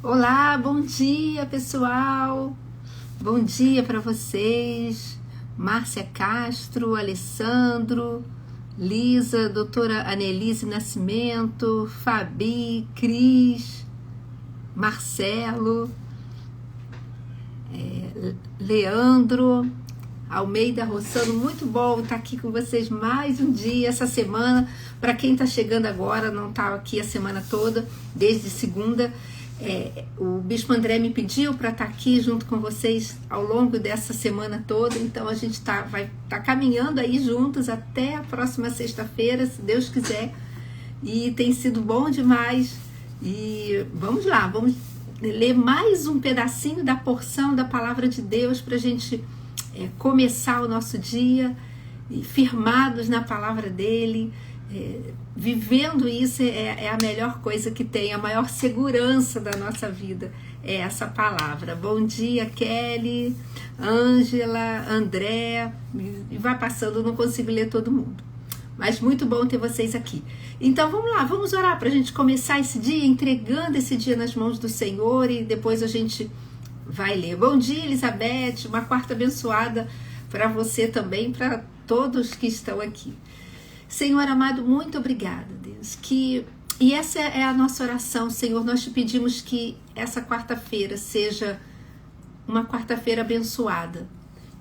Olá, bom dia pessoal, bom dia para vocês, Márcia Castro, Alessandro, Lisa, doutora Anelise Nascimento, Fabi, Cris, Marcelo, Leandro, Almeida Rossano, muito bom estar aqui com vocês mais um dia, essa semana. Para quem está chegando agora, não está aqui a semana toda, desde segunda, o Bispo André me pediu para estar aqui junto com vocês ao longo dessa semana toda, então a gente vai estar caminhando aí juntos até a próxima sexta-feira, se Deus quiser, e tem sido bom demais. E vamos lá, vamos ler mais um pedacinho da porção da Palavra de Deus para a gente começar o nosso dia firmados na Palavra dele. Vivendo isso é a melhor coisa que tem, a maior segurança da nossa vida é essa palavra. Bom dia, Kelly, Ângela, André, e vai passando, não consigo ler todo mundo, mas muito bom ter vocês aqui. Então vamos lá, vamos orar para a gente começar esse dia, entregando esse dia nas mãos do Senhor, e depois a gente vai ler. Bom dia, Elizabeth, uma quarta abençoada para você também, para todos que estão aqui. Senhor amado, muito obrigada, Deus. E essa é a nossa oração, Senhor. Nós te pedimos que essa quarta-feira seja uma quarta-feira abençoada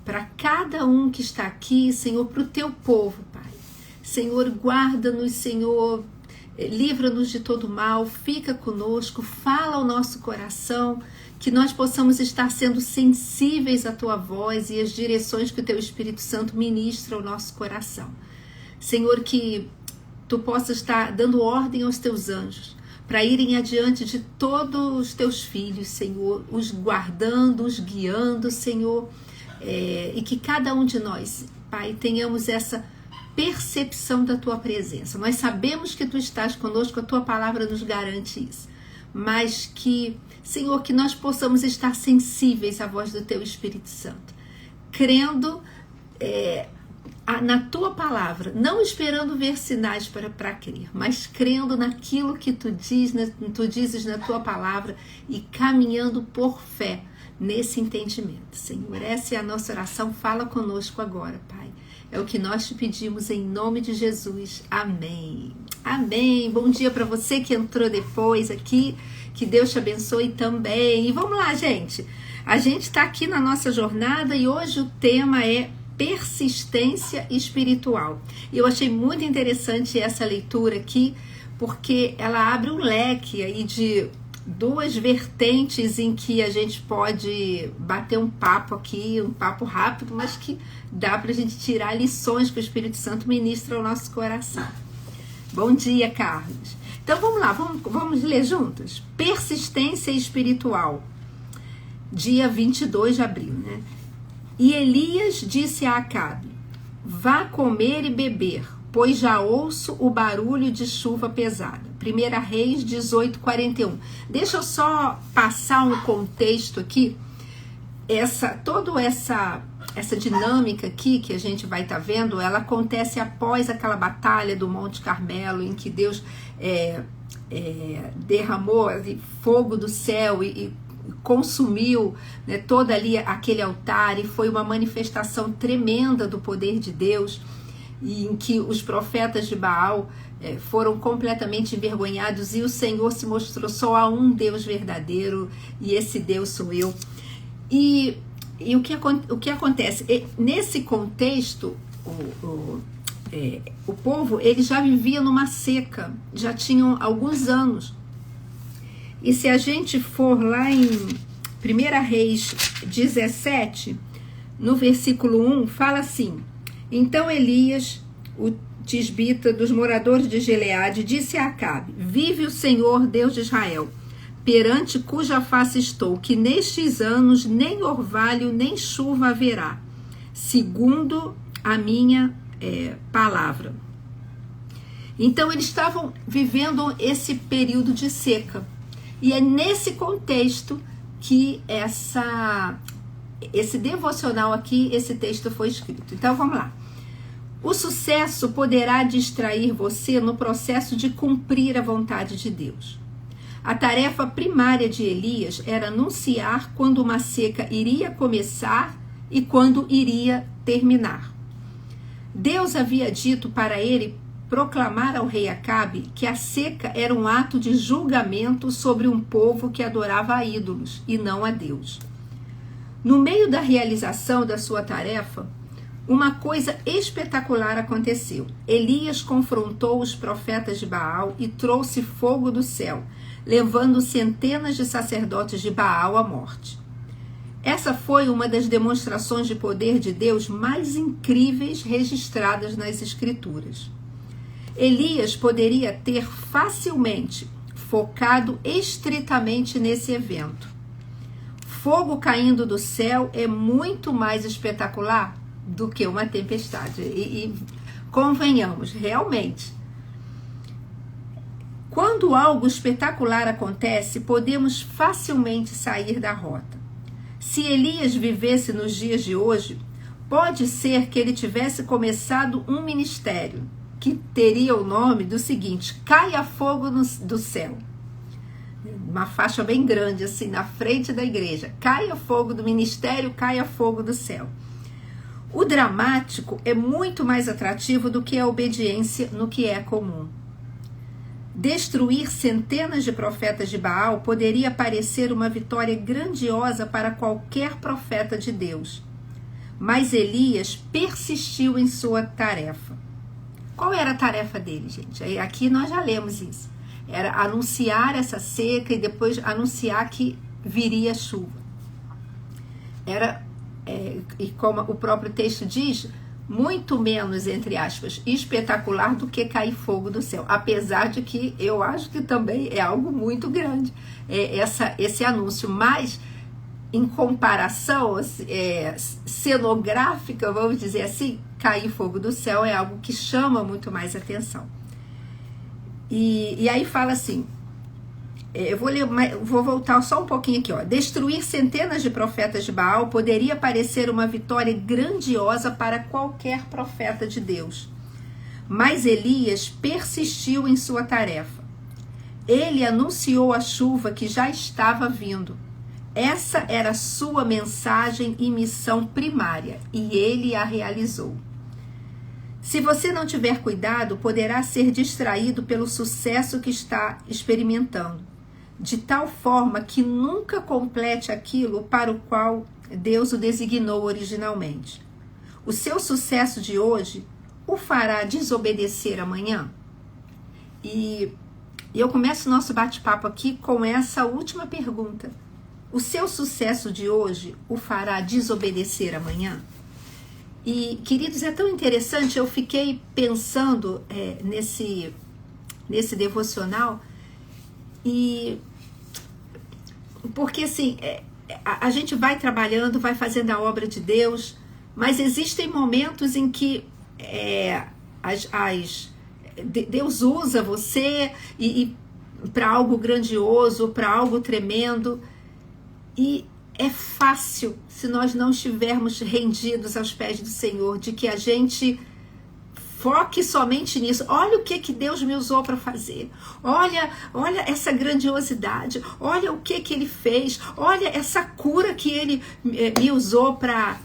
para cada um que está aqui, Senhor, para o teu povo, Pai. Senhor, guarda-nos, Senhor, livra-nos de todo mal, fica conosco, fala ao nosso coração, que nós possamos estar sendo sensíveis à tua voz e às direções que o teu Espírito Santo ministra ao nosso coração. Senhor, que tu possas estar dando ordem aos teus anjos para irem adiante de todos os teus filhos, Senhor, os guardando, os guiando, Senhor, e que cada um de nós, Pai, tenhamos essa percepção da tua presença. Nós sabemos que tu estás conosco, a tua palavra nos garante isso, mas que, Senhor, que nós possamos estar sensíveis à voz do teu Espírito Santo, crendo na tua palavra, não esperando ver sinais para crer, mas crendo naquilo que tu dizes na tua palavra e caminhando por fé nesse entendimento. Senhor, essa é a nossa oração, fala conosco agora, Pai. É o que nós te pedimos em nome de Jesus. Amém. Amém. Bom dia para você que entrou depois aqui, que Deus te abençoe também. E vamos lá, gente. A gente está aqui na nossa jornada e hoje o tema é persistência espiritual. E eu achei muito interessante essa leitura aqui, porque ela abre um leque aí de duas vertentes em que a gente pode bater um papo aqui, um papo rápido, mas que dá para a gente tirar lições que o Espírito Santo ministra ao nosso coração. Bom dia, Carlos. Então vamos lá, vamos ler juntos? Persistência espiritual, dia 22 de abril, né? E Elias disse a Acabe: vá comer e beber, pois já ouço o barulho de chuva pesada. 1 Reis 18:41. Deixa eu só passar um contexto aqui. Toda essa dinâmica aqui que a gente vai estar vendo, ela acontece após aquela batalha do Monte Carmelo, em que Deus derramou fogo do céu e consumiu, né, todo ali aquele altar, e foi uma manifestação tremenda do poder de Deus, e em que os profetas de Baal foram completamente envergonhados, e o Senhor se mostrou só a um Deus verdadeiro, e esse Deus sou eu. E o que acontece? Nesse contexto, o povo ele já vivia numa seca, já tinham alguns anos. E se a gente for lá em 1 Reis 17, no versículo 1, fala assim: então Elias, o tisbita dos moradores de Gileade, disse a Acabe: vive o Senhor, Deus de Israel, perante cuja face estou, que nestes anos nem orvalho nem chuva haverá, segundo a minha palavra. Então eles estavam vivendo esse período de seca. E é nesse contexto que esse devocional aqui, esse texto foi escrito. Então vamos lá. O sucesso poderá distrair você no processo de cumprir a vontade de Deus. A tarefa primária de Elias era anunciar quando uma seca iria começar e quando iria terminar. Deus havia dito para ele proclamar ao rei Acabe que a seca era um ato de julgamento sobre um povo que adorava a ídolos e não a Deus. No meio da realização da sua tarefa, uma coisa espetacular aconteceu. Elias confrontou os profetas de Baal e trouxe fogo do céu, levando centenas de sacerdotes de Baal à morte. Essa foi uma das demonstrações de poder de Deus mais incríveis registradas nas Escrituras. Elias poderia ter facilmente focado estritamente nesse evento. Fogo caindo do céu é muito mais espetacular do que uma tempestade. E convenhamos, realmente, quando algo espetacular acontece, podemos facilmente sair da rota. Se Elias vivesse nos dias de hoje, pode ser que ele tivesse começado um ministério que teria o nome do seguinte: caia fogo do céu. Uma faixa bem grande assim na frente da igreja: caia fogo do ministério, caia fogo do céu. O dramático é muito mais atrativo do que a obediência no que é comum. Destruir centenas de profetas de Baal poderia parecer uma vitória grandiosa para qualquer profeta de Deus. Mas Elias persistiu em sua tarefa. Qual era a tarefa dele, gente? Aqui nós já lemos isso. Era anunciar essa seca e depois anunciar que viria chuva. E como o próprio texto diz, muito menos, entre aspas, espetacular do que cair fogo do céu. Apesar de que eu acho que também é algo muito grande esse anúncio. Mas, em comparação cenográfica, vamos dizer assim, cair fogo do céu é algo que chama muito mais atenção. E aí fala assim, eu vou voltar só um pouquinho aqui, ó. Destruir centenas de profetas de Baal poderia parecer uma vitória grandiosa para qualquer profeta de Deus. Mas Elias persistiu em sua tarefa. Ele anunciou a chuva que já estava vindo. Essa era sua mensagem e missão primária, e ele a realizou. Se você não tiver cuidado, poderá ser distraído pelo sucesso que está experimentando, de tal forma que nunca complete aquilo para o qual Deus o designou originalmente. O seu sucesso de hoje o fará desobedecer amanhã? E eu começo o nosso bate-papo aqui com essa última pergunta. O seu sucesso de hoje o fará desobedecer amanhã? E, queridos, é tão interessante, eu fiquei pensando nesse devocional, porque assim, a gente vai trabalhando, vai fazendo a obra de Deus, mas existem momentos em que Deus usa você para algo grandioso, para algo tremendo, e é fácil, se nós não estivermos rendidos aos pés do Senhor, de que a gente foque somente nisso. Olha o que Deus me usou para fazer. Olha essa grandiosidade. Olha o que Ele fez. Olha essa cura que Ele me usou para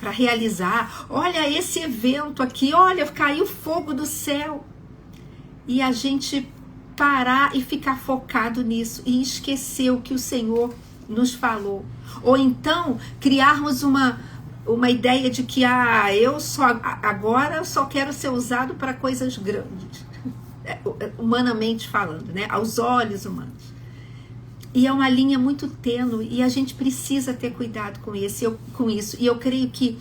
realizar. Olha esse evento aqui. Olha, caiu fogo do céu. E a gente parar e ficar focado nisso e esquecer o que o Senhor nos falou. Ou então criarmos uma ideia de que agora eu só quero ser usado para coisas grandes, humanamente falando, né? Aos olhos humanos. E é uma linha muito tênue e a gente precisa ter cuidado com isso. E eu creio que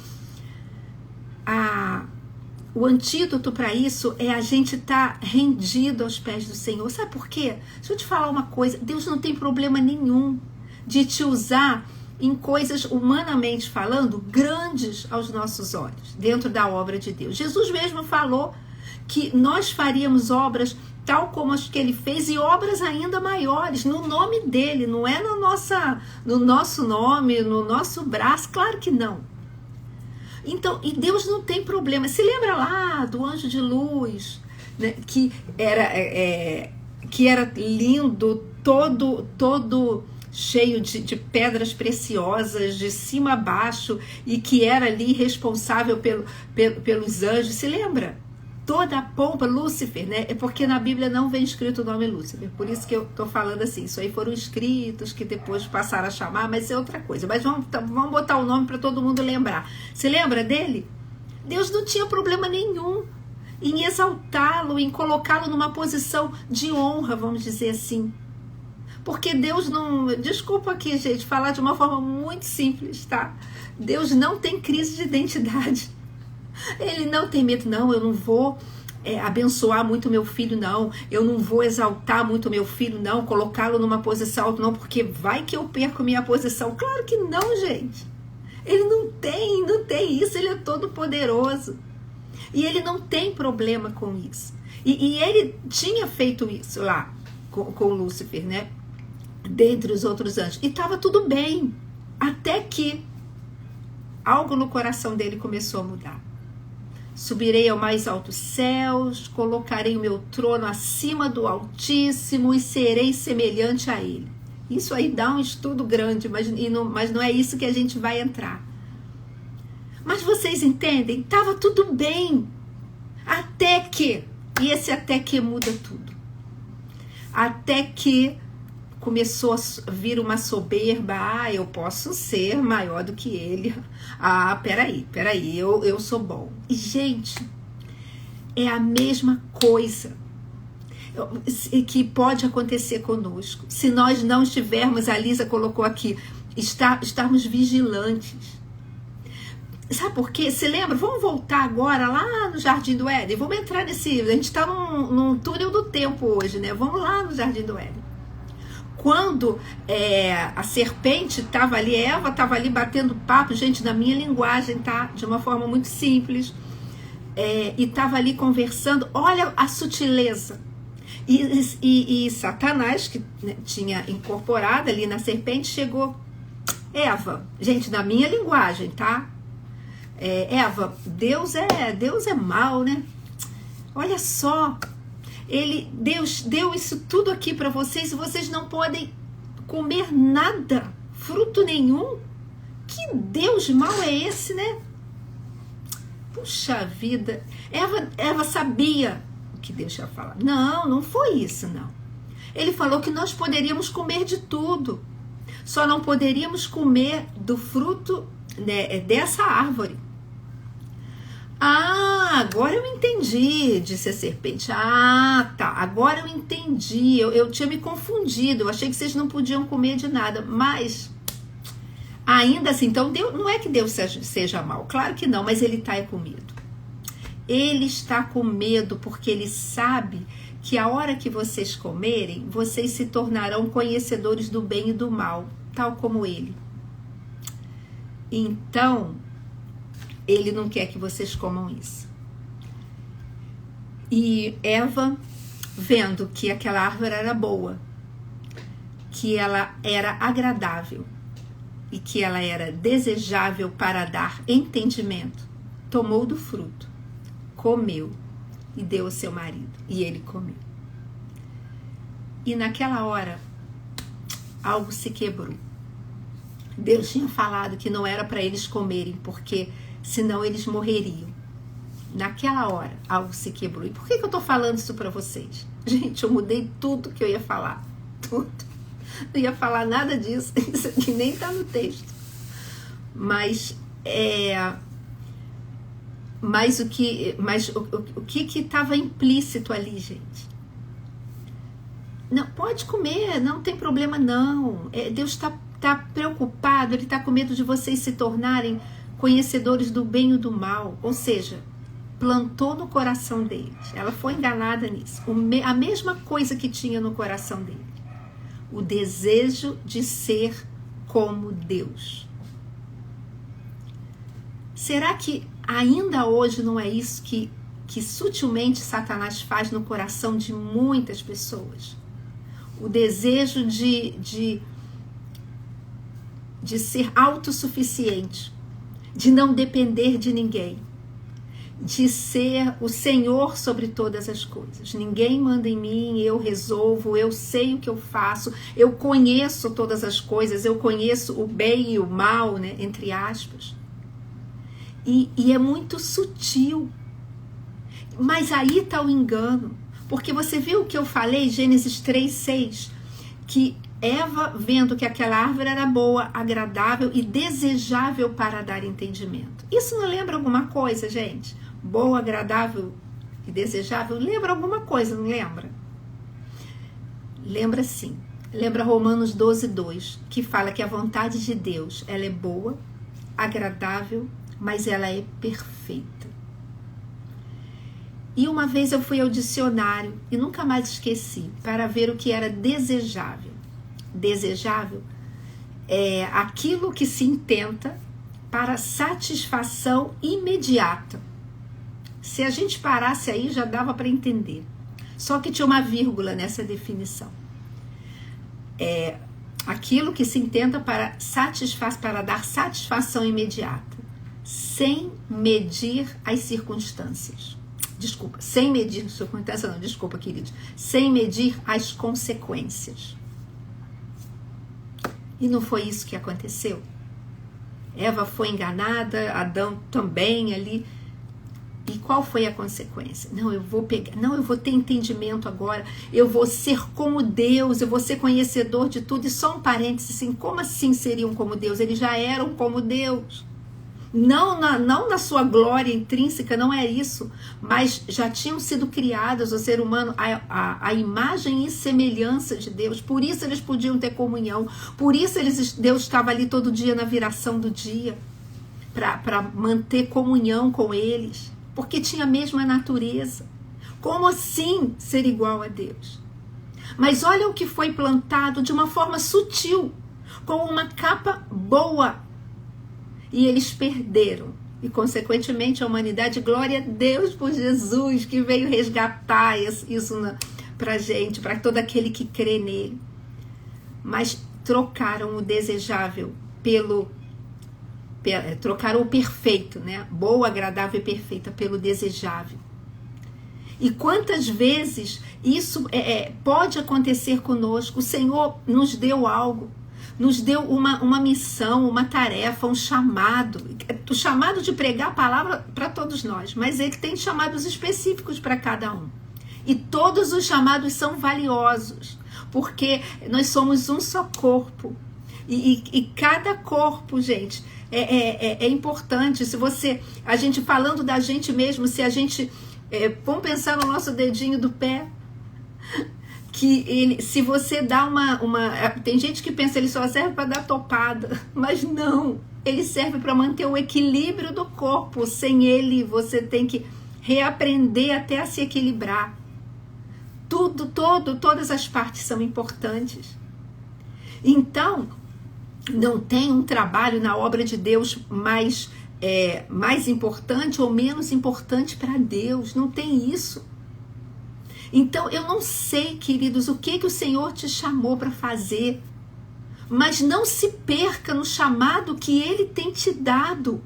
o antídoto para isso é a gente estar rendido aos pés do Senhor. Sabe por quê? Deixa eu te falar uma coisa. Deus não tem problema nenhum de te usar em coisas, humanamente falando, grandes aos nossos olhos, dentro da obra de Deus. Jesus mesmo falou que nós faríamos obras tal como as que Ele fez e obras ainda maiores, no nome dEle, não é no nosso nome, no nosso braço, claro que não. Então, e Deus não tem problema. Se lembra lá do anjo de luz, né, que que era lindo, todo cheio de pedras preciosas, de cima a baixo, e que era ali responsável pelos anjos. Se lembra? Toda a pompa, Lúcifer, né? É porque na Bíblia não vem escrito o nome Lúcifer, por isso que eu tô falando assim. Isso aí foram escritos que depois passaram a chamar, mas é outra coisa. Mas vamos botar o nome para todo mundo lembrar. Se lembra dele? Deus não tinha problema nenhum em exaltá-lo, em colocá-lo numa posição de honra, vamos dizer assim. Porque Deus não... Desculpa aqui, gente, falar de uma forma muito simples, tá? Deus não tem crise de identidade. Ele não tem medo, não, eu não vou abençoar muito meu filho, não. Eu não vou exaltar muito meu filho, não. Colocá-lo numa posição alta, não, porque vai que eu perco minha posição. Claro que não, gente. Ele não tem isso, ele é todo poderoso. E ele não tem problema com isso. E ele tinha feito isso lá com Lúcifer, né? Dentre os outros anjos. E estava tudo bem. Até que algo no coração dele começou a mudar. Subirei ao mais altos céus, colocarei o meu trono acima do Altíssimo e serei semelhante a ele. Isso aí dá um estudo grande, mas não é isso que a gente vai entrar. Mas vocês entendem? Estava tudo bem. Até que, e esse até que muda tudo. Até que começou a vir uma soberba. Eu posso ser maior do que ele. Peraí, eu sou bom. E, gente, é a mesma coisa que pode acontecer conosco. Se nós não estivermos, a Lisa colocou aqui, estarmos vigilantes. Sabe por quê? Se lembra? Vamos voltar agora lá no Jardim do Éden. Vamos entrar nesse... A gente está num túnel do tempo hoje, né? Vamos lá no Jardim do Éden. Quando a serpente estava ali, Eva estava ali batendo papo, gente, na minha linguagem, tá? De uma forma muito simples. E estava ali conversando. Olha a sutileza. E Satanás, que, né, tinha incorporado ali na serpente, chegou. Eva, gente, na minha linguagem, tá? Eva, Deus é mau, né? Olha só, Deus deu isso tudo aqui para vocês e vocês não podem comer nada, fruto nenhum. Que Deus mau é esse, né? Puxa vida, Eva sabia o que Deus ia falar. Não foi isso, não. Ele falou que nós poderíamos comer de tudo, só não poderíamos comer do fruto, né, dessa árvore. Agora eu entendi, disse a serpente. Tá, agora eu entendi. Eu tinha me confundido, eu achei que vocês não podiam comer de nada, mas ainda assim, então Deus, não é que Deus seja mau, claro que não, mas ele está com medo. Ele está com medo porque ele sabe que a hora que vocês comerem, vocês se tornarão conhecedores do bem e do mal, tal como ele. Então, ele não quer que vocês comam isso. E Eva, vendo que aquela árvore era boa, que ela era agradável e que ela era desejável para dar entendimento, tomou do fruto, comeu e deu ao seu marido, e ele comeu. E naquela hora, algo se quebrou. Deus tinha falado que não era para eles comerem, porque senão eles morreriam. Naquela hora, algo se quebrou. E por que eu estou falando isso para vocês? Gente, eu mudei tudo que eu ia falar. Tudo. Não ia falar nada disso. Isso aqui nem está no texto. Mas o que estava implícito ali, gente? Não, pode comer, não tem problema não. Deus está preocupado, Ele está com medo de vocês se tornarem conhecedores do bem e do mal. Ou seja, plantou no coração deles. Ela foi enganada nisso. A mesma coisa que tinha no coração dele. O desejo de ser como Deus. Será que ainda hoje não é isso que sutilmente Satanás faz no coração de muitas pessoas? O desejo de ser autossuficiente, de não depender de ninguém, de ser o Senhor sobre todas as coisas. Ninguém manda em mim, eu resolvo, eu sei o que eu faço, eu conheço todas as coisas, eu conheço o bem e o mal, né, entre aspas. E é muito sutil. Mas aí está o engano. Porque você viu o que eu falei, Gênesis 3:6, que Eva, vendo que aquela árvore era boa, agradável e desejável para dar entendimento. Isso não lembra alguma coisa, gente? Boa, agradável e desejável, lembra alguma coisa, não lembra? Lembra sim. Lembra Romanos 12:2, que fala que a vontade de Deus, ela é boa, agradável, mas ela é perfeita. E uma vez eu fui ao dicionário e nunca mais esqueci, para ver o que era desejável. Desejável é aquilo que se intenta para satisfação imediata. Se a gente parasse aí, já dava para entender. Só que tinha uma vírgula nessa definição. É aquilo que se intenta para dar satisfação imediata, sem medir as circunstâncias. Desculpa, sem medir circunstâncias, não, desculpa, queridos. Sem medir as consequências. E não foi isso que aconteceu? Eva foi enganada, Adão também ali. E qual foi a consequência? Não, eu vou ter entendimento agora, eu vou ser como Deus, eu vou ser conhecedor de tudo. E só um parênteses, assim, como assim seriam como Deus? Eles já eram como Deus. Não na sua glória intrínseca, não é isso, mas já tinham sido criados, o ser humano, a imagem e semelhança de Deus. Por isso eles podiam ter comunhão, por isso Deus estava ali todo dia na viração do dia, para manter comunhão com eles, porque tinha a mesma natureza. Como assim ser igual a Deus? Mas olha o que foi plantado de uma forma sutil, com uma capa boa. E eles perderam. E, consequentemente, a humanidade, glória a Deus por Jesus, que veio resgatar isso pra gente, para todo aquele que crê nele. Mas trocaram o desejável trocaram o perfeito, né? Boa, agradável e perfeita pelo desejável. E quantas vezes isso pode acontecer conosco? O Senhor nos deu algo. Nos deu uma missão, uma tarefa, um chamado. O chamado de pregar a palavra para todos nós, mas ele tem chamados específicos para cada um. E todos os chamados são valiosos, porque nós somos um só corpo. E cada corpo, gente, é importante. A gente falando da gente mesmo, se a gente... vamos pensar no nosso dedinho do pé... que se você dá tem gente que pensa ele só serve para dar topada, mas não, ele serve para manter o equilíbrio do corpo. Sem ele você tem que reaprender até a se equilibrar. Todas as partes são importantes. Então não tem um trabalho na obra de Deus mais importante ou menos importante para Deus, não tem isso. Então, eu não sei, queridos, o que o Senhor te chamou para fazer, mas não se perca no chamado que Ele tem te dado.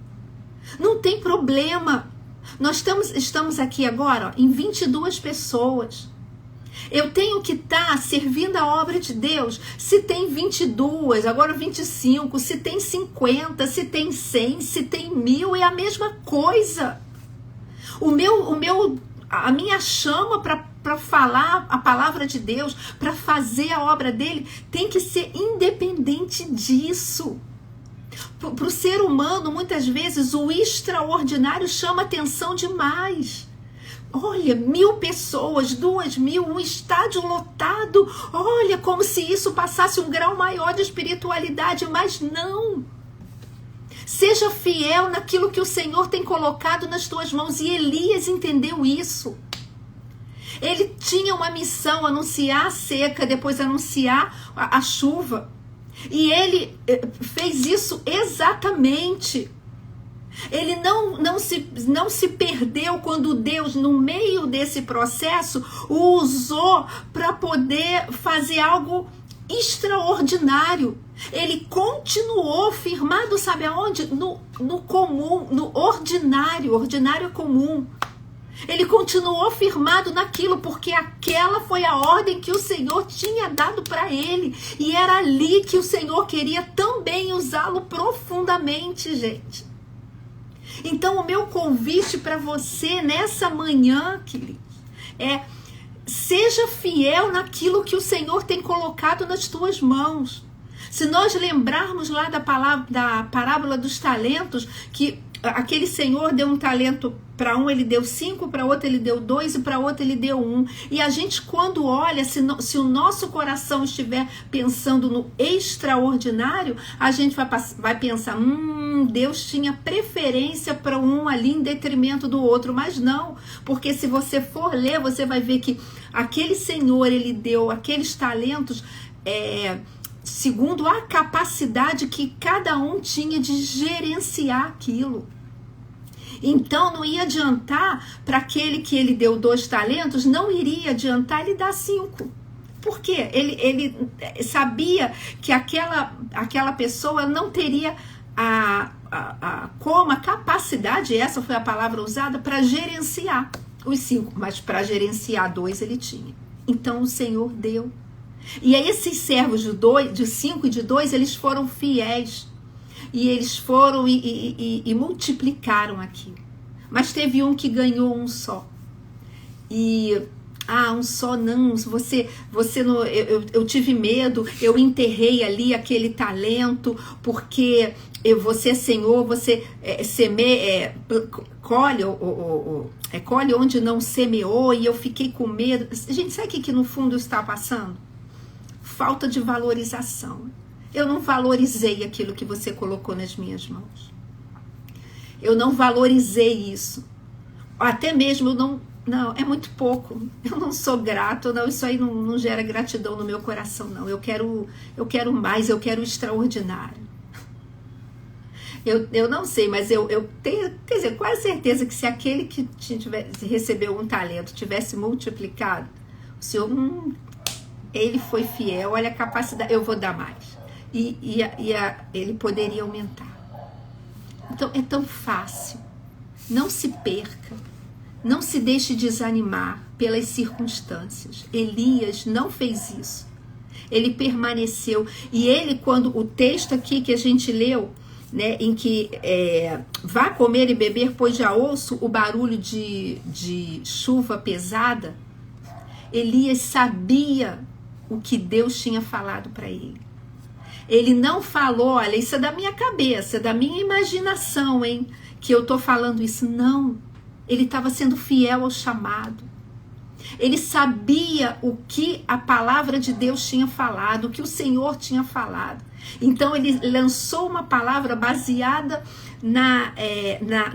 Não tem problema. Nós estamos aqui agora, ó, em 22 pessoas. Eu tenho que estar servindo a obra de Deus. Se tem 22, agora 25, se tem 50, se tem 100, se tem 1000, é a mesma coisa. A minha chama para falar a palavra de Deus, para fazer a obra dele, tem que ser independente disso. Para o ser humano, muitas vezes, o extraordinário chama atenção demais. Olha, 1000 pessoas, 2000, um estádio lotado. Olha, como se isso passasse um grau maior de espiritualidade, mas não. Seja fiel naquilo que o Senhor tem colocado nas tuas mãos. E Elias entendeu isso. Ele tinha uma missão, anunciar a seca, depois anunciar a chuva. E ele fez isso exatamente. Ele não se perdeu quando Deus, no meio desse processo, o usou para poder fazer algo extraordinário. Ele continuou firmado, sabe aonde? No comum, no ordinário. Ordinário é comum. Ele continuou firmado naquilo, porque aquela foi a ordem que o Senhor tinha dado para ele. E era ali que o Senhor queria também usá-lo profundamente, gente. Então, o meu convite para você nessa manhã, querido, é: seja fiel naquilo que o Senhor tem colocado nas tuas mãos. Se nós lembrarmos lá da parábola dos talentos, que aquele senhor deu um talento para um, ele deu 5, para outro ele deu 2 e para outro ele deu 1. E a gente, quando olha, se o nosso coração estiver pensando no extraordinário, a gente vai pensar, Deus tinha preferência para um ali em detrimento do outro. Mas não, porque se você for ler, você vai ver que aquele senhor, ele deu aqueles talentos segundo a capacidade que cada um tinha de gerenciar aquilo. Então não ia adiantar para aquele que ele deu 2 talentos, não iria adiantar ele dar 5. Por quê? Ele sabia que aquela pessoa não teria a capacidade, essa foi a palavra usada, para gerenciar os 5, mas para gerenciar 2 ele tinha. Então o Senhor deu. E aí esses servos de 5 e de 2, eles foram fiéis. E eles foram e multiplicaram aquilo. Mas teve um que ganhou um só. E, um só não, você não, eu tive medo, eu enterrei ali aquele talento, porque você é Senhor, você colhe onde não semeou, e eu fiquei com medo. Gente, sabe o que no fundo está passando? Falta de valorização. Eu não valorizei aquilo que você colocou nas minhas mãos. Eu não valorizei isso. Até mesmo não, é muito pouco. Eu não sou grato, não, isso aí não gera gratidão no meu coração, não. Eu quero mais, eu quero o extraordinário. Eu não sei, mas eu tenho, quer dizer, quase certeza que se aquele que recebeu um talento tivesse multiplicado, o Senhor, ele foi fiel, olha a capacidade, eu vou dar mais. Ele poderia aumentar. Então é tão fácil. Não se perca, não se deixe desanimar pelas circunstâncias. Elias não fez isso. Ele permaneceu. E ele, quando o texto aqui que a gente leu, né, em que vá comer e beber, pois já ouço o barulho de chuva pesada, Elias sabia o que Deus tinha falado para ele. Ele não falou, olha, isso é da minha cabeça, é da minha imaginação, hein, que eu tô falando isso. Não, ele estava sendo fiel ao chamado. Ele sabia o que a palavra de Deus tinha falado, o que o Senhor tinha falado. Então ele lançou uma palavra baseada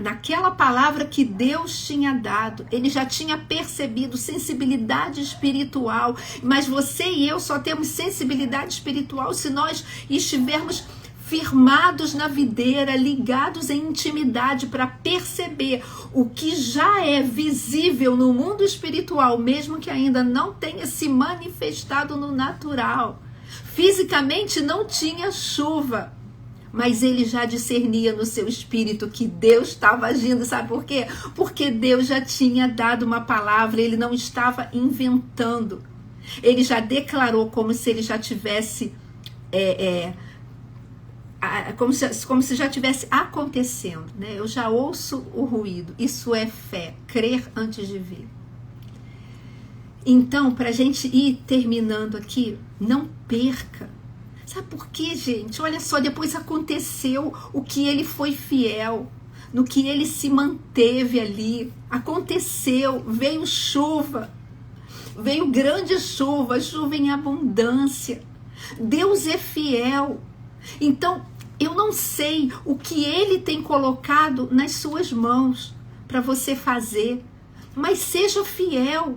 naquela palavra que Deus tinha dado. Ele já tinha percebido sensibilidade espiritual, mas você e eu só temos sensibilidade espiritual se nós estivermos firmados na videira, ligados em intimidade para perceber o que já é visível no mundo espiritual, mesmo que ainda não tenha se manifestado no natural. Fisicamente não tinha chuva, mas ele já discernia no seu espírito que Deus estava agindo. Sabe por quê? Porque Deus já tinha dado uma palavra, ele não estava inventando. Ele já declarou como se ele já tivesse, como se já tivesse acontecendo, né? Eu já ouço o ruído. Isso é fé, crer antes de ver. Então, para a gente ir terminando aqui, não perca. Sabe por quê, gente? Olha só, depois aconteceu o que ele foi fiel, no que ele se manteve ali. Aconteceu, veio chuva, veio grande chuva, chuva em abundância. Deus é fiel. Então, eu não sei o que ele tem colocado nas suas mãos para você fazer, mas seja fiel.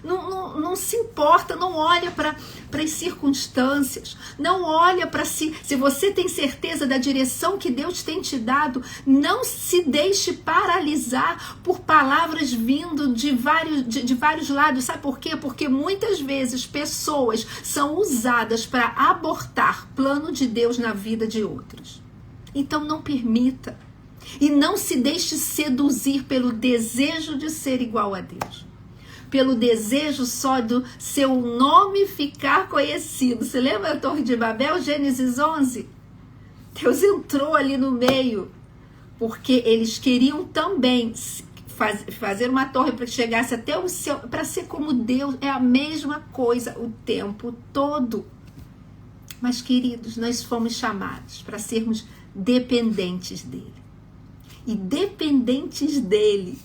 Não se importa, não olha para as circunstâncias, não olha para si. Se você tem certeza da direção que Deus tem te dado, não se deixe paralisar por palavras vindo de vários lados. Sabe por quê? Porque muitas vezes pessoas são usadas para abortar plano de Deus na vida de outras. Então não permita e não se deixe seduzir pelo desejo de ser igual a Deus. Pelo desejo só do seu nome ficar conhecido. Você lembra da Torre de Babel, Gênesis 11? Deus entrou ali no meio, porque eles queriam também fazer uma torre para que chegasse até o céu, para ser como Deus. É a mesma coisa o tempo todo. Mas, queridos, nós fomos chamados para sermos dependentes dele. E dependentes dele,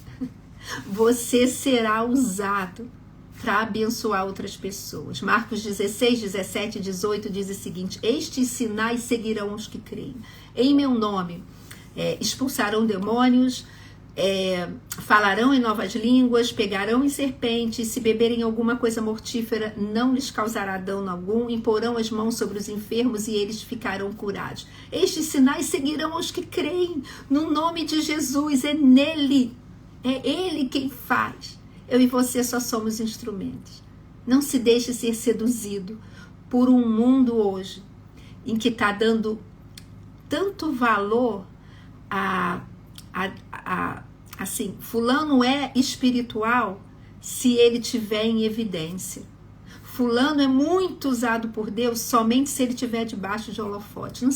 você será usado para abençoar outras pessoas. Marcos 16, 17 e 18 diz o seguinte: estes sinais seguirão os que creem. Em meu nome expulsarão demônios, falarão em novas línguas, pegarão em serpentes, se beberem alguma coisa mortífera, não lhes causará dano algum, imporão as mãos sobre os enfermos e eles ficarão curados. Estes sinais seguirão os que creem no nome de Jesus, é nele. É Ele quem faz. Eu e você só somos instrumentos. Não se deixe ser seduzido por um mundo hoje em que está dando tanto valor assim, fulano é espiritual se ele tiver em evidência. Fulano é muito usado por Deus somente se ele estiver debaixo de holofote. Não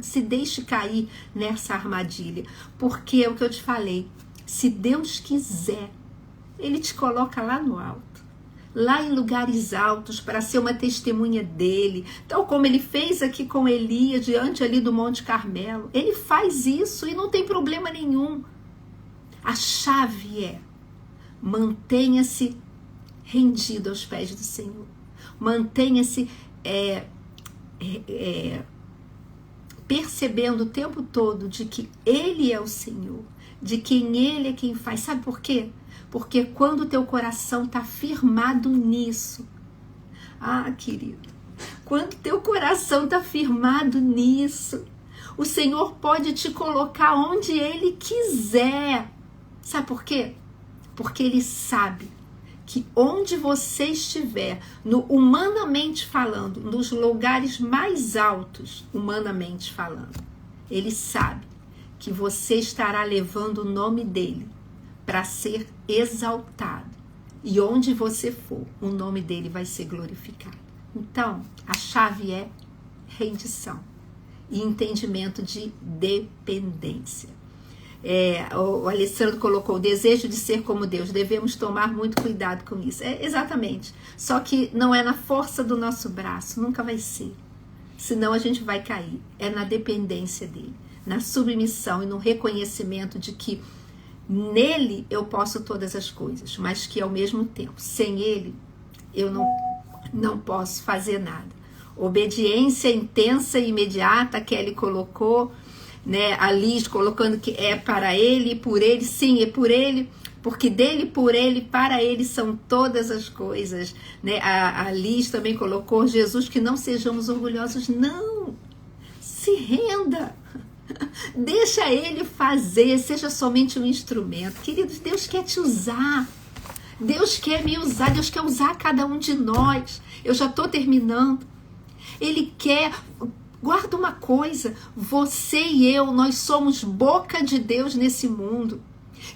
se deixe cair nessa armadilha. Porque é o que eu te falei. Se Deus quiser, Ele te coloca lá no alto, lá em lugares altos, para ser uma testemunha dele, tal como Ele fez aqui com Elias, diante ali do Monte Carmelo. Ele faz isso e não tem problema nenhum. A chave é: mantenha-se rendido aos pés do Senhor. Mantenha-se percebendo o tempo todo de que Ele é o Senhor, de quem Ele é quem faz. Sabe por quê? Porque quando o teu coração está firmado nisso, querido, quando o teu coração está firmado nisso, o Senhor pode te colocar onde Ele quiser. Sabe por quê? Porque Ele sabe que onde você estiver, humanamente falando, nos lugares mais altos, humanamente falando, Ele sabe que você estará levando o nome dele para ser exaltado. E onde você for, o nome dele vai ser glorificado. Então, a chave é rendição e entendimento de dependência. O Alessandro colocou o desejo de ser como Deus. Devemos tomar muito cuidado com isso. Exatamente. Só que não é na força do nosso braço, nunca vai ser. Senão a gente vai cair. É na dependência dele, na submissão e no reconhecimento de que nele eu posso todas as coisas, mas que ao mesmo tempo, sem ele, eu não posso fazer nada. Obediência intensa e imediata, que ele colocou, né? A Liz colocando que é para ele, por ele, sim, é por ele, porque dele, por ele, para ele são todas as coisas, né? A Liz também colocou: Jesus, que não sejamos orgulhosos, não, se renda. Deixa ele fazer, seja somente um instrumento. Queridos, Deus quer te usar. Deus quer me usar, Deus quer usar cada um de nós. Eu já estou terminando. Ele quer... Guarda uma coisa, você e eu, nós somos boca de Deus nesse mundo.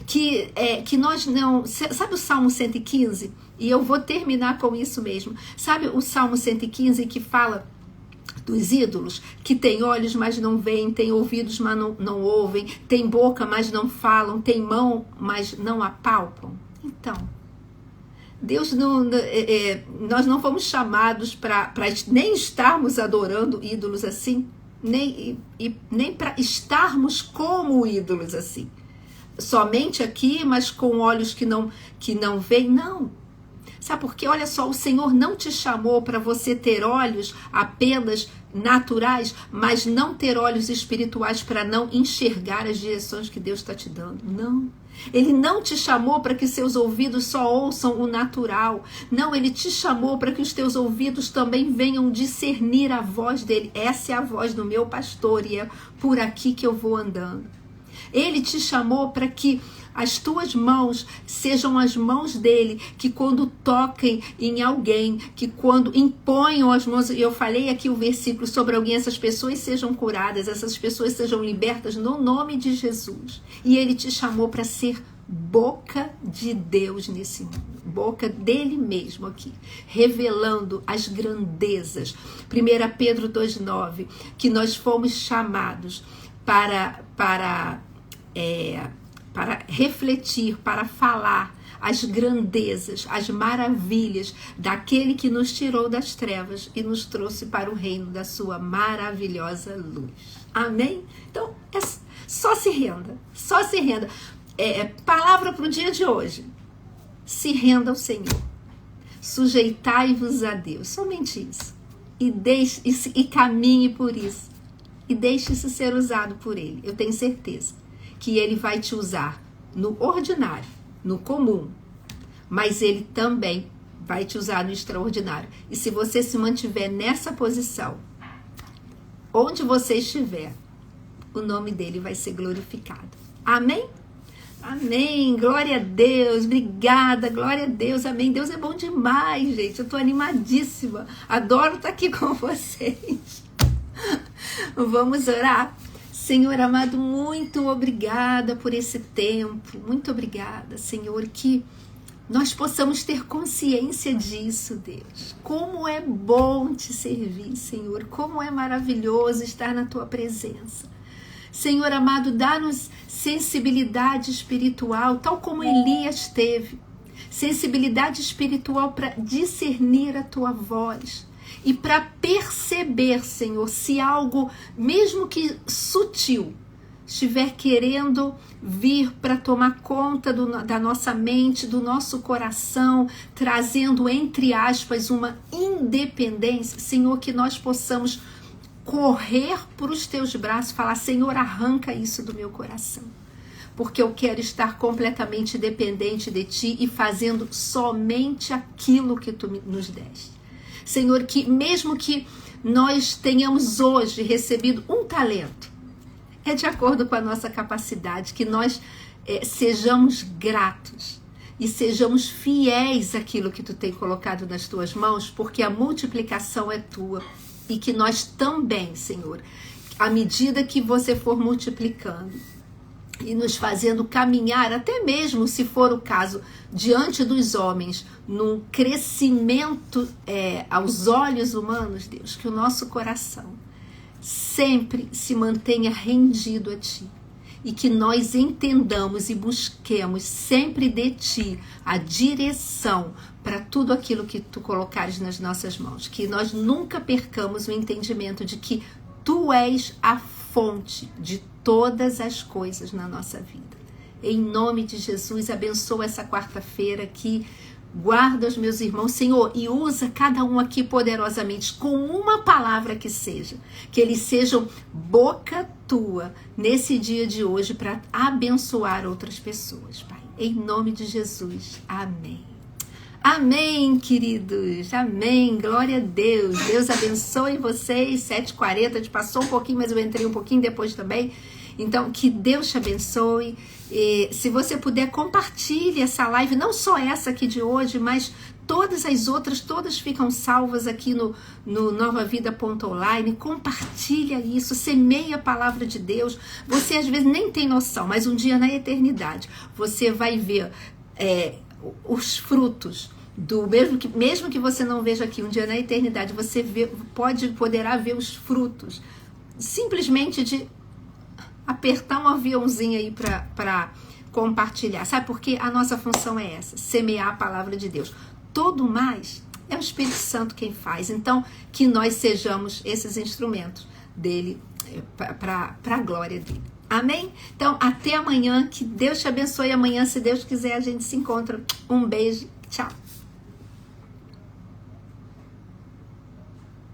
Que nós não... Sabe o Salmo 115? E eu vou terminar com isso mesmo. Sabe o Salmo 115 que fala dos ídolos, que tem olhos, mas não veem, tem ouvidos, mas não ouvem, tem boca, mas não falam, tem mão, mas não apalpam? Então, Deus nós não fomos chamados para nem estarmos adorando ídolos assim, nem para estarmos como ídolos assim. Somente aqui, mas com olhos que não veem, não. Sabe por quê? Olha só, o Senhor não te chamou para você ter olhos apenas naturais, mas não ter olhos espirituais para não enxergar as direções que Deus está te dando. Não. Ele não te chamou para que seus ouvidos só ouçam o natural. Não, ele te chamou para que os teus ouvidos também venham discernir a voz dele. Essa é a voz do meu pastor e é por aqui que eu vou andando. Ele te chamou para que as tuas mãos sejam as mãos dele, que quando toquem em alguém, que quando imponham as mãos, eu falei aqui o versículo sobre alguém, essas pessoas sejam curadas, essas pessoas sejam libertas no nome de Jesus. E ele te chamou para ser boca de Deus nesse mundo, boca dele mesmo aqui, revelando as grandezas. 1 Pedro 2,9, que nós fomos chamados para refletir, para falar as grandezas, as maravilhas daquele que nos tirou das trevas e nos trouxe para o reino da sua maravilhosa luz. Amém? Então, só se renda, só se renda. Palavra para o dia de hoje. Se renda ao Senhor. Sujeitai-vos a Deus. Somente isso. E caminhe por isso. E deixe-se ser usado por Ele. Eu tenho certeza que Ele vai te usar no ordinário, no comum, mas Ele também vai te usar no extraordinário. E se você se mantiver nessa posição, onde você estiver, o nome dele vai ser glorificado. Amém? Amém, glória a Deus, obrigada, glória a Deus, amém. Deus é bom demais, gente, eu tô animadíssima, adoro estar aqui com vocês. Vamos orar. Senhor amado, muito obrigada por esse tempo, muito obrigada, Senhor, que nós possamos ter consciência disso, Deus. Como é bom te servir, Senhor, como é maravilhoso estar na tua presença. Senhor amado, dá-nos sensibilidade espiritual, tal como Elias teve, sensibilidade espiritual para discernir a tua voz. E para perceber, Senhor, se algo, mesmo que sutil, estiver querendo vir para tomar conta da nossa mente, do nosso coração, trazendo, entre aspas, uma independência, Senhor, que nós possamos correr para os teus braços e falar, Senhor, arranca isso do meu coração. Porque eu quero estar completamente dependente de Ti e fazendo somente aquilo que Tu nos deste. Senhor, que mesmo que nós tenhamos hoje recebido um talento, é de acordo com a nossa capacidade, que nós sejamos gratos e sejamos fiéis àquilo que Tu tem colocado nas Tuas mãos, porque a multiplicação é Tua e que nós também, Senhor, à medida que Você for multiplicando e nos fazendo caminhar, até mesmo se for o caso, diante dos homens, num crescimento aos olhos humanos, Deus, que o nosso coração sempre se mantenha rendido a Ti e que nós entendamos e busquemos sempre de Ti a direção para tudo aquilo que Tu colocares nas nossas mãos, que nós nunca percamos o entendimento de que Tu és a fonte de todas as coisas na nossa vida. Em nome de Jesus, abençoa essa quarta-feira aqui, guarda os meus irmãos, Senhor, e usa cada um aqui poderosamente, com uma palavra que seja, que eles sejam boca Tua nesse dia de hoje para abençoar outras pessoas, Pai. Em nome de Jesus, amém. Amém, queridos, amém, glória a Deus, Deus abençoe vocês. 7h40, a gente passou um pouquinho, mas eu entrei um pouquinho depois também, então que Deus te abençoe. E, se você puder, compartilhe essa live, não só essa aqui de hoje, mas todas as outras, todas ficam salvas aqui no novavida.online. Compartilha isso, semeia a palavra de Deus. Você às vezes nem tem noção, mas um dia na eternidade você vai ver os frutos do mesmo que você não veja aqui, um dia na eternidade você poderá ver os frutos simplesmente de apertar um aviãozinho aí para compartilhar. Sabe por quê? A nossa função é essa, semear a palavra de Deus. Todo mais é o Espírito Santo quem faz. Então, que nós sejamos esses instrumentos dele para a glória dele. Amém? Então, até amanhã. Que Deus te abençoe. Amanhã, se Deus quiser, a gente se encontra. Um beijo. Tchau.